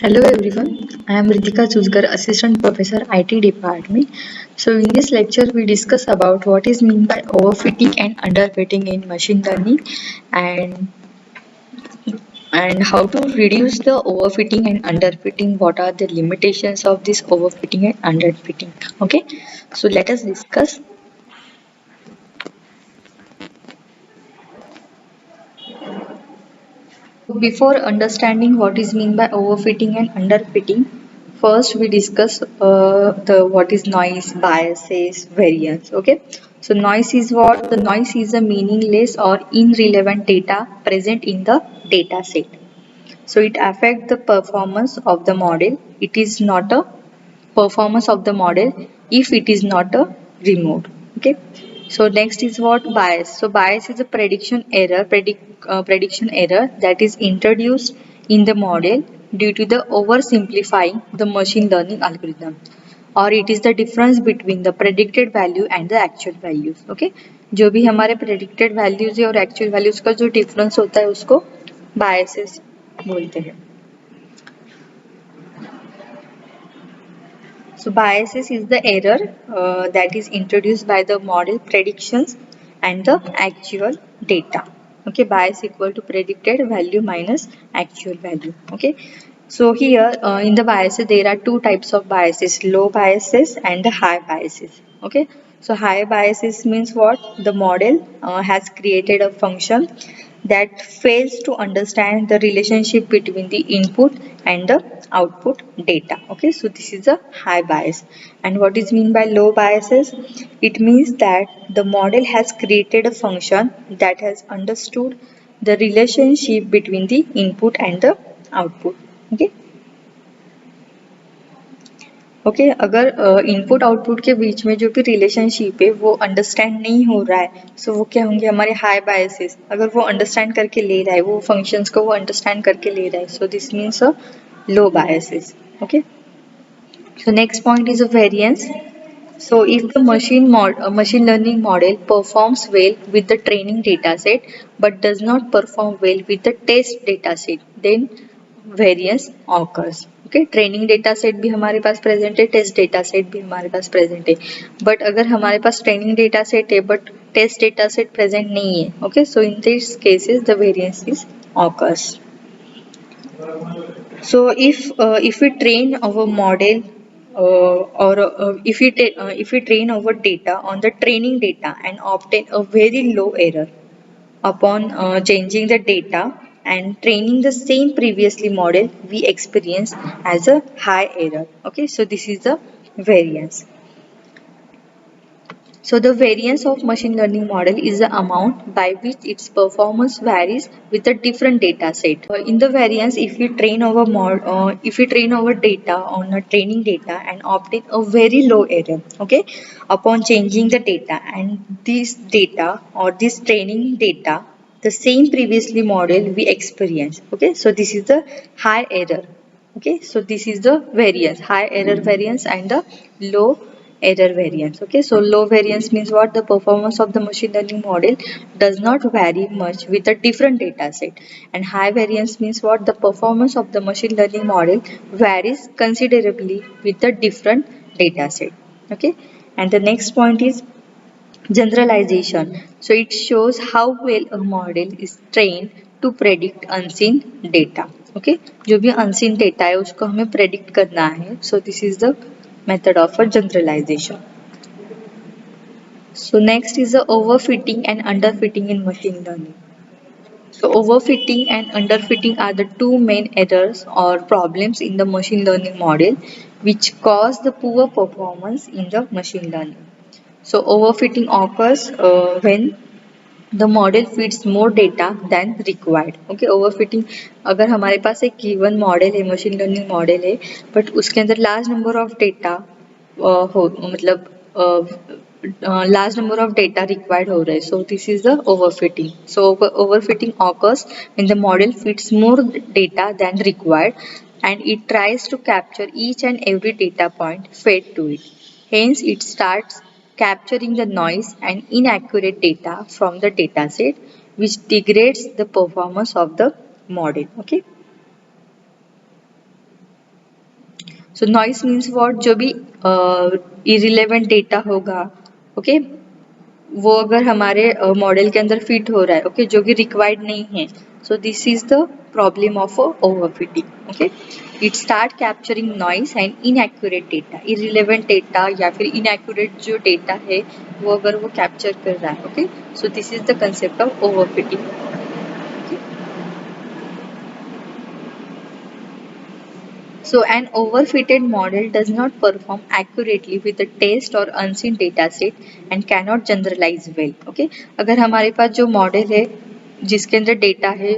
Hello everyone, I am Ritika Chusgar, Assistant Professor IT Department. So in this lecture we discuss about what is meant by overfitting and underfitting in machine learning and how to reduce the overfitting and underfitting, what are the limitations of this overfitting and underfitting. Okay, so let us discuss. Before understanding what is meant by overfitting and underfitting, first we discuss the what is noise, biases, variance. Okay, so noise is what? The noise is a meaningless or irrelevant data present in the data set. So it affects the performance of the model. It is not a performance of the model if it is not a removed. Okay, so next is what? Bias. So bias is a prediction error that is introduced in the model due to the oversimplifying the machine learning algorithm, or it is the difference between the predicted value and the actual values. Okay, जो भी हमारे predicted values है और actual values का जो difference होता है उसको biases बोलते हैं. So biases is the error that is introduced by the model predictions and the actual data. Okay, bias equal to predicted value minus actual value. Okay, so here in the biases there are two types of biases: low biases and the high biases. Okay, so high biases means what? The model has created a function that fails to understand the relationship between the input and the output data. Okay, so this is a high bias. And what is mean by low biases? It means that the model has created a function that has understood the relationship between the input and the output. Okay, okay अगर input output के बीच में जो भी relationship है वो understand नहीं हो रहा है, सो वो क्या होंगे? हमारे हाई बायसेस. अगर वो अंडरस्टैंड करके ले रहा है, वो फंक्शंस को वो अंडरस्टैंड करके ले रहा है, so this means a low biases. Okay, so next point is a variance. So if the machine learning model performs well with the training data set but does not perform well with the test data set, then variance occurs. Okay, training data set भी हमारे पास present है, test data set भी हमारे पास present है. But अगर हमारे पास ट्रेनिंग डेटा सेट है but test data set present नहीं है, okay, so in this cases the variance is occurs. So if we train our model or if we train our data on the training data and obtain a very low error upon changing the data and training the same previously model, we experience as a high error. Okay, so this is the variance. So the variance of machine learning model is the amount by which its performance varies with a different data set. In the variance, if we train our data on a training data and obtain a very low error, okay, upon changing the data and this data or this training data, the same previously model we experience. Okay, so this is the high error. Okay, so this is the variance, high error variance and the low error variance. Okay, so low variance means what? The performance of the machine learning model does not vary much with a different data set, and high variance means what? The performance of the machine learning model varies considerably with the different data set. Okay, and the next point is generalization. So it shows how well a model is trained to predict unseen data. Okay, जो भी unseen data है उसको हमें predict करना है. So this is the method of a generalization. So next is the overfitting and underfitting in machine learning. So overfitting and underfitting are the two main errors or problems in the machine learning model which cause the poor performance in the machine learning. So overfitting occurs when the model feeds more data than required. Okay, overfitting अगर हमारे पास एक given model है, machine learning model है, but उसके अंदर large number of data हो मतलब large number of data required हो रहे, so this is the overfitting. So overfitting occurs when the model feeds more data than required and it tries to capture each and every data point fed to it. Hence it starts capturing the noise and inaccurate data from the dataset, which degrades the performance of the model. Okay. So noise means what, जो भी irrelevant data होगा, okay, वो अगर हमारे model के अंदर fit हो रहा है, ओके, जो कि रिक्वायर्ड नहीं है, so this is the problem of overfitting. Okay, it start capturing noise and inaccurate data, irrelevant data या फिर इनएक्यूरेट जो डेटा है वो अगर वो कैप्चर कर रहा है, okay, so this is the concept of overfitting. So an overfitted model does not perform accurately with a test or unseen data set and cannot generalize well. Okay, अगर हमारे पास जो मॉडल है जिसके अंदर डेटा है,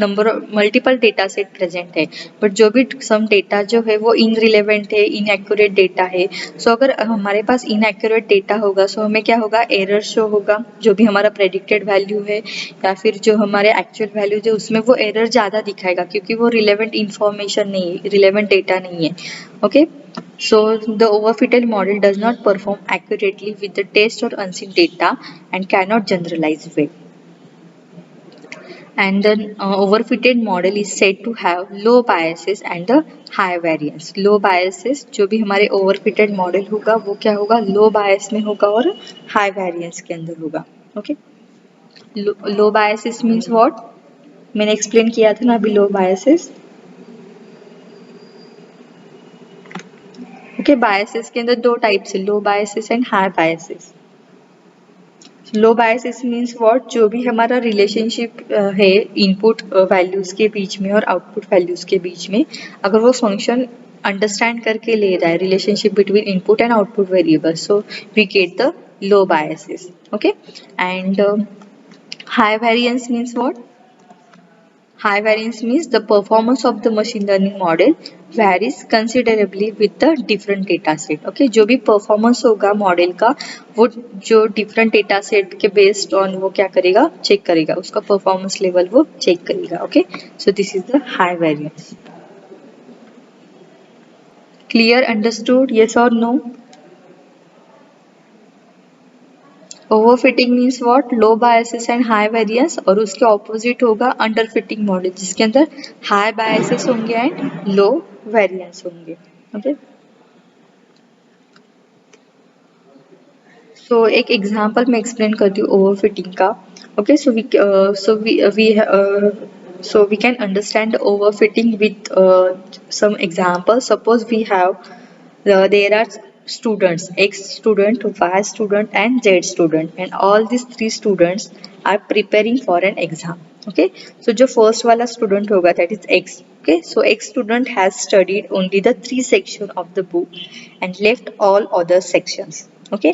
number multiple data set present है, but जो भी सम डेटा जो है वो इनरिलेवेंट है, इनएक्यूरेट डेटा है, सो अगर हमारे पास इनएक्यूरेट डेटा होगा सो हमें क्या होगा, एरर शो होगा, जो भी हमारा प्रेडिक्टेड वैल्यू है या फिर जो हमारे एक्चुअल वैल्यू है उसमें वो एरर ज़्यादा दिखाएगा क्योंकि वो रिलेवेंट इन्फॉर्मेशन नहीं है, रिलेवेंट डेटा नहीं है। Okay, so the overfitted model does not perform accurately with the test or unseen data and cannot generalize well. And the overfitted model is said to have low biases and the high variance. Low biases, जो भी हमारे overfitted model होगा वो क्या होगा, low bias में होगा और high variance के अंदर होगा। okay, low biases means what, मैंने एक्सप्लेन किया था ना अभी लो बायसेस। ओके, बायसेस के अंदर दो टाइप्स है, low biases and high biases. Low biases means what, जो भी हमारा रिलेशनशिप है इनपुट वैल्यूज के बीच में और आउटपुट वैल्यूज के बीच में, अगर वो फंक्शन अंडरस्टैंड करके ले रहा है relationship between input and output variable, so we get the low biases. Okay, and high variance means what, high variance means the performance of the machine learning model varies considerably with the different data set. Okay, जो भी performance होगा model का वो जो different data set के based on वो क्या करेगा, चेक करेगा, उसका performance level वो चेक करेगा। Okay, so this is the high variance. Clear, understood, yes or no? Overfitting means what, low biases and high variance, और उसके ऑपोजिट होगा अंडरफिटिंग मॉडल जिसके अंदर हाई बायसेस होंगे एंड लो वेरिएंस होंगे। Okay, सो एक एग्जांपल मैं एक्सप्लेन करती हूँ ओवरफिटिंग का। Okay, so we can understand overfitting with some examples. Suppose we have there are students, X student, Y student and Z student, and all these three students are preparing for an exam. Okay, so जो first वाला student होगा that is X. Okay, so X student has studied only the 3 section of the book and left all other sections. Okay,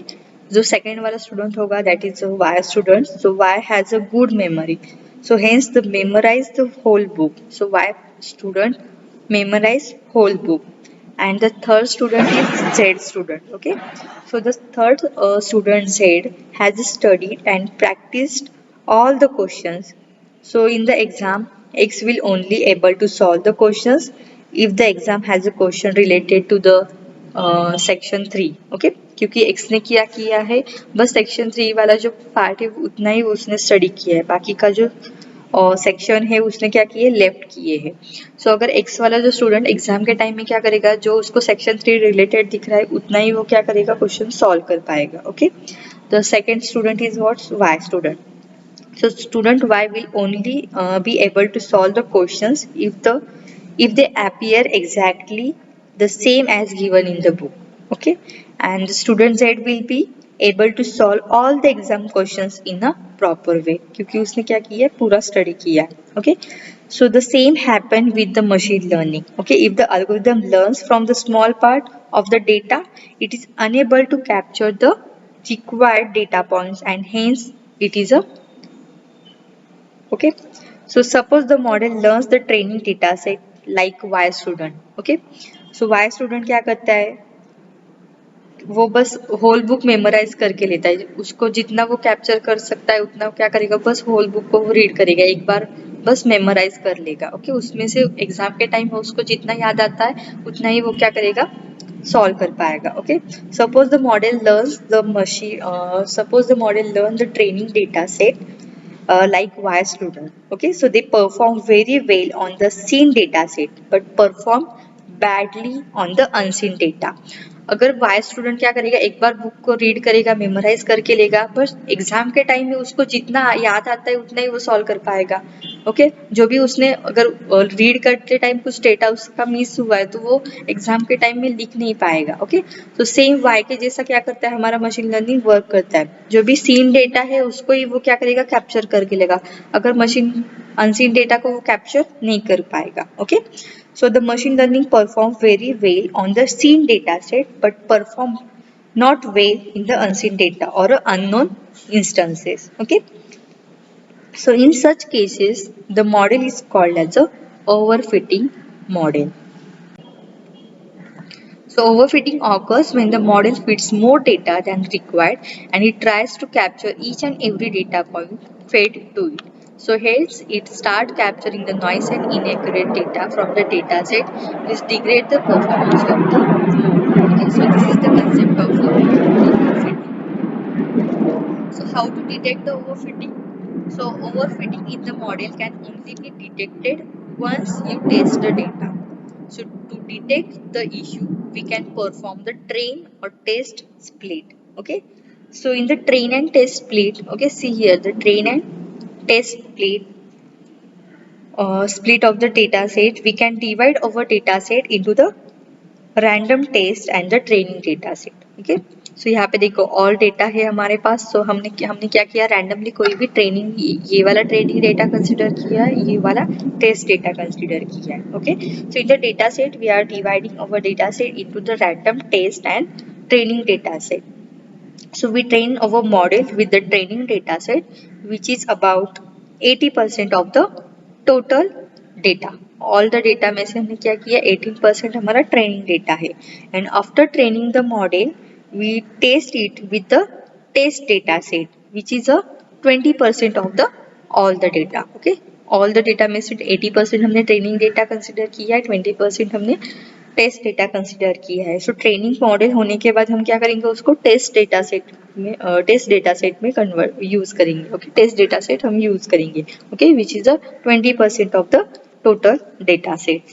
जो second वाला student होगा that is a Y student, so Y has a good memory, so hence the memorize the whole book, so Y student memorize whole book. And the third student is Z student. Okay, so the third student Z has studied and practiced all the questions, so in the exam X will only able to solve the questions if the exam has a question related to the section 3। Okay, क्योंकि x ने किया किया है बस section 3 वाला जो part है उतना ही उसने स्टडी किया है, बाकी का जो सेक्शन है उसने क्या किए, लेफ्ट किए हैं। सो अगर एक्स वाला जो स्टूडेंट एग्जाम के टाइम में क्या करेगा, जो उसको सेक्शन 3 रिलेटेड दिख रहा है उतना ही वो क्या करेगा, क्वेश्चन सॉल्व कर पाएगा। Okay, the second student is what, Y student. So student Y will only be able to solve the questions if they appear exactly the same as given in the book. Okay, and student Z will be able to solve all the exam questions in a proper way क्योंकि उसने क्या किया है, पूरा study किया है। Okay, so the same happen with the machine learning. Okay, if the algorithm learns from the small part of the data, it is unable to capture the required data points and hence it is a okay. So suppose the model learns the training data set like Y student. Okay, so Y student क्या करता है, वो बस whole book memorise करके लेता है, उसको जितना वो कैप्चर कर सकता है उतना क्या करेगा, बस होल बुक को वो रीड करेगा, एक बार बस मेमोराइज कर लेगा। ओके, उसमें से एग्जाम के टाइम में उसको जितना याद आता है उतना ही वो क्या करेगा, सॉल्व कर पाएगा। Okay, suppose the model learns the machine, suppose the model learn the training data set like Y student. Okay, so they perform very well on the seen data set but perform badly on the unseen data. अगर Y student क्या करेगा, एक बार book को read करेगा, memorise करके लेगा, बस exam के टाइम में उसको जितना याद आता है उतना ही वो सॉल्व कर पाएगा. ओके, जो भी उसने अगर रीड करते टाइम कुछ डेटा उसका मिस हुआ है तो वो एग्जाम के टाइम में लिख नहीं पाएगा. ओके, तो सेम वाई के जैसा क्या करता है हमारा मशीन लर्निंग वर्क करता है. जो भी सीन डेटा है उसको ही वो क्या करेगा, कैप्चर करके लेगा. अगर मशीन अनसीन डेटा को वो कैप्चर नहीं कर पाएगा. Okay, so the machine learning perform very well on the seen data set but perform not well in the unseen data or unknown instances. Okay, so in such cases the model is called as a overfitting model. So overfitting occurs when the model fits more data than required and it tries to capture each and every data point fed to it. So hence it starts capturing the noise and inaccurate data from the data set which degrade the performance of the model. Okay, so this is the concept of overfitting. So how to detect the overfitting? So overfitting in the model can only be detected once you test the data. So to detect the issue, we can perform the train or test split. Okay. So in the train and test split, okay, see here the train and test split of the data set. We can divide our data set into the random test and the training data set. Okay, so यहाँ पे देखो all data है हमारे पास. सो हमने क्या किया, randomly कोई भी ट्रेनिंग, ये वाला ट्रेनिंग डेटा कंसिडर किया, ये वाला टेस्ट डेटा कंसिडर किया है. Okay, so in the data set we are dividing our data set into the random test and training data set. So we train our model with the training data set which is about 80% of the total data. All the data में से हमने क्या किया, 18% हमारा training data है. And after training the model we test it with the test data set which is a 20% of the all the data. Okay, all the data में से 80% हमने ट्रेनिंग डेटा कंसिडर किया है, 20% हमने टेस्ट डेटा कंसिडर किया है. So training model होने के बाद हम क्या करेंगे, उसको टेस्ट डेटा सेट में कन्वर्ट यूज करेंगे. ओके, टेस्ट डेटा सेट हम यूज करेंगे. Okay, which is the 20% of the total data set.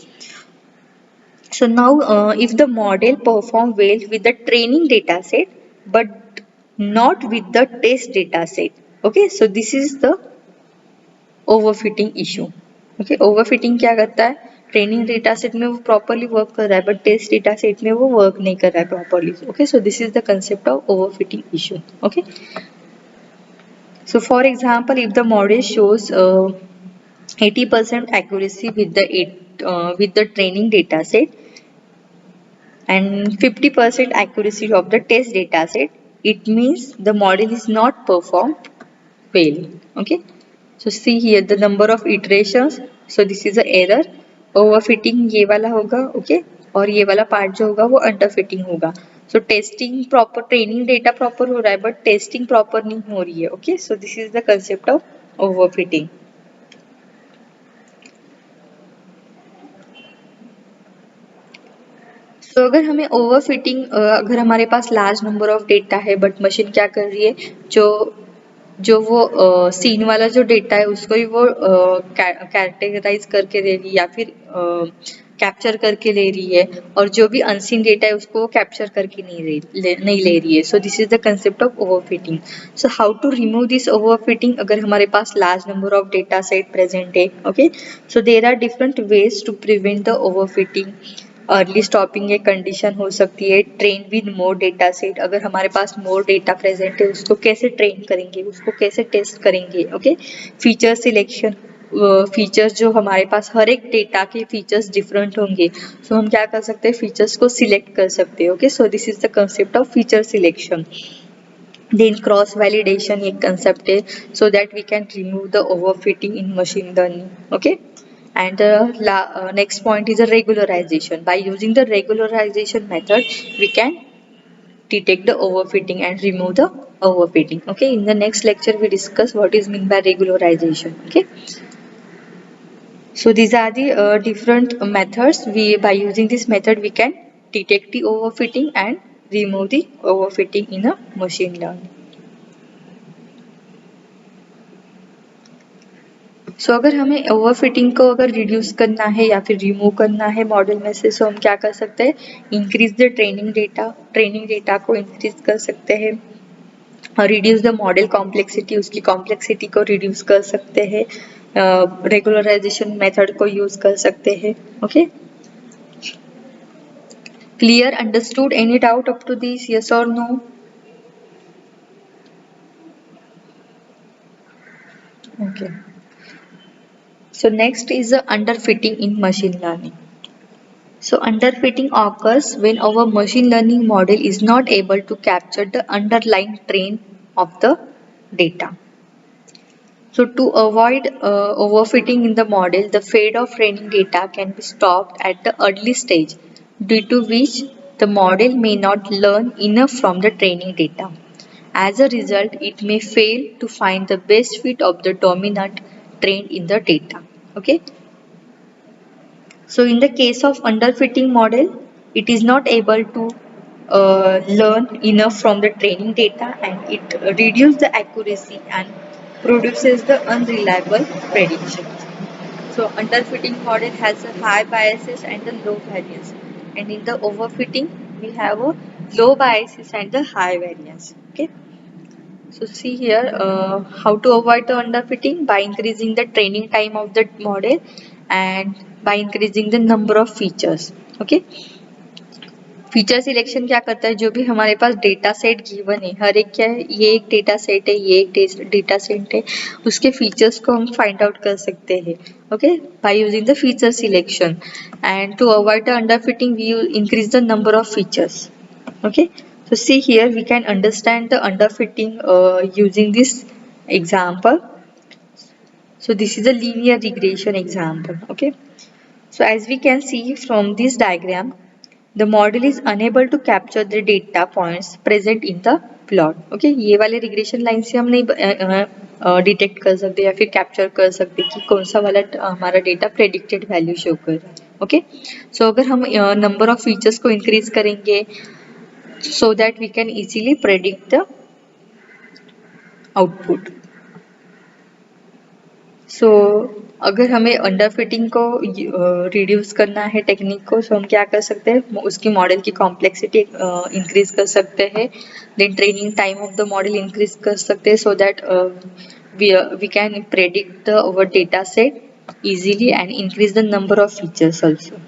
So now if the model perform well with the training data set but not with the test data set, okay, so this is the overfitting issue. Okay, overfitting क्या करता है, training data set में वो properly work कर रहा है but test data set में वो वर्क नहीं कर रहा है properly. Okay, so this is the concept of overfitting issue. Okay, so for example if the model shows 80% accuracy with the training data set and 50% accuracy of the test data set, it means the model is not performed well. Okay, so see here the number of iterations. So this is a error. Overfitting ये वाला होगा. Okay, और ये वाला part जो होगा वो underfitting होगा. सो testing proper, training data proper हो रहा है बट टेस्टिंग प्रॉपर नहीं हो रही है. Okay, so this is the concept of overfitting. तो अगर हमें ओवरफिटिंग, अगर हमारे पास लार्ज नंबर ऑफ डेटा है बट मशीन क्या कर रही है, जो वो सीन वाला जो डेटा है उसको ही वो कैरेक्टराइज करके दे रही है या फिर कैप्चर करके ले रही है, और जो भी अनसीन डेटा है उसको वो कैप्चर करके नहीं ले रही है. So this is the concept of overfitting. So how to remove this overfitting, अगर हमारे पास large number of data set present है. Okay, so there are different ways to prevent the overfitting. Early stopping एक condition हो सकती है. Train with more data set, अगर हमारे पास मोर डेटा प्रेजेंट है उसको कैसे ट्रेन करेंगे, उसको कैसे टेस्ट करेंगे. ओके, फीचर सिलेक्शन, फीचर्स जो हमारे पास हर एक डेटा के फीचर्स डिफरेंट होंगे, सो हम क्या कर सकते हैं, फीचर्स को सिलेक्ट कर सकते हैं. Okay, so this is the concept of feature selection. Then cross validation एक कंसेप्ट है, so that we can remove the overfitting in machine learning. Okay, and next point is a regularization. By using the regularization method we can detect the overfitting and remove the overfitting. Okay, in the next lecture we discuss what is meant by regularization. Okay, so these are the different methods. By using this method we can detect the overfitting and remove the overfitting in a machine learning. सो अगर हमें overfitting को अगर reduce करना है या फिर remove करना है मॉडल में से, सो हम क्या कर सकते हैं, इंक्रीज द ट्रेनिंग डेटा को इंक्रीज कर सकते हैं, और रिड्यूस द मॉडल कॉम्प्लेक्सिटी, उसकी कॉम्प्लेक्सिटी को रिड्यूस कर सकते हैं, रेगुलराइजेशन मेथड को यूज कर सकते हैं. Okay, clear, understood, any doubt up to this, yes और no? Okay. So next is the underfitting in machine learning. So underfitting occurs when our machine learning model is not able to capture the underlying train of the data. So to avoid overfitting in the model, the fade of training data can be stopped at the early stage, due to which the model may not learn enough from the training data. As a result, it may fail to find the best fit of the dominant trained in the data. Okay. So in the case of underfitting model, it is not able to learn enough from the training data, and it reduces the accuracy and produces the unreliable predictions. So underfitting model has a high biases and a low variance, and in the overfitting we have a low biases and the high variance. Okay. So see here how to avoid the underfitting by increasing the training time of the model and by increasing the number of features. Okay. Feature selection क्या करता है, जो भी हमारे पास data set given है, हर एक क्या है, ये एक डेटा सेट है, ये एक डेटा सेट है, उसके फीचर्स को हम फाइंड आउट कर सकते हैं. Okay, by using the feature selection, and to avoid the underfitting we increase the number of features. Okay, so see here we can understand the underfitting using this example. So this is a linear regression example. Okay, so as we can see from this diagram, the model is unable to capture the data points present in the plot. Okay, ये वाले regression line से हम नहीं detect कर सकते या फिर capture कर सकते कि कौन सा वाला हमारा डेटा प्रेडिक्टेड वैल्यू शो कर रहा है. ओके, सो अगर हम नंबर ऑफ फीचर्स को इंक्रीज करेंगे so that we can easily predict the output. So अगर हमें अंडरफिटिंग को रिड्यूस करना है टेक्निक को, so हम क्या कर सकते हैं, उसकी मॉडल की कॉम्प्लेक्सिटी इंक्रीज कर सकते हैं, then training time of the model increase कर सकते हैं, so that we can predict our data set easily and increase the number of features also.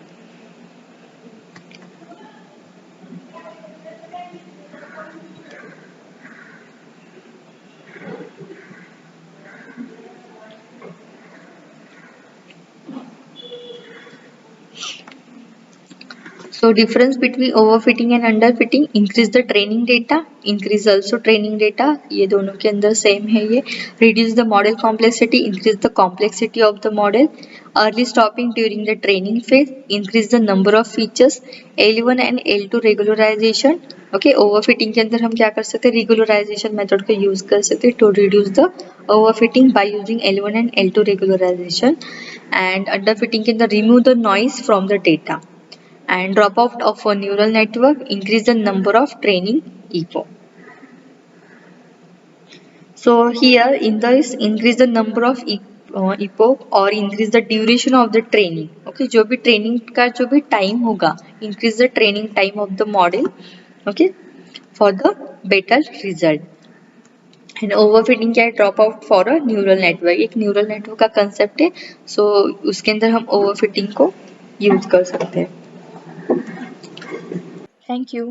So difference between overfitting and underfitting, increase the training data, increase also training data, ये दोनों के अंदर same है ये. Reduce the model complexity, increase the complexity of the model. Early stopping during the training phase, increase the number of features. L1 and L2 regularization. Okay, overfitting के अंदर हम क्या कर सकते हैं, regularization method का use कर सकते हैं to reduce the overfitting by using L1 and L2 regularization. And underfitting के अंदर remove the noise from the data. And drop out of a neural network, increase the number of training epoch. So here in this, increase the number of epoch or increase the duration of the training. Okay, जो भी training का जो भी time होगा, increase the training time of the model. Okay, for the better result. And overfitting क्या है, drop out for a neural network. एक neural network का कंसेप्ट है, सो उसके अंदर हम ओवरफिटिंग को यूज कर सकते हैं. Thank you.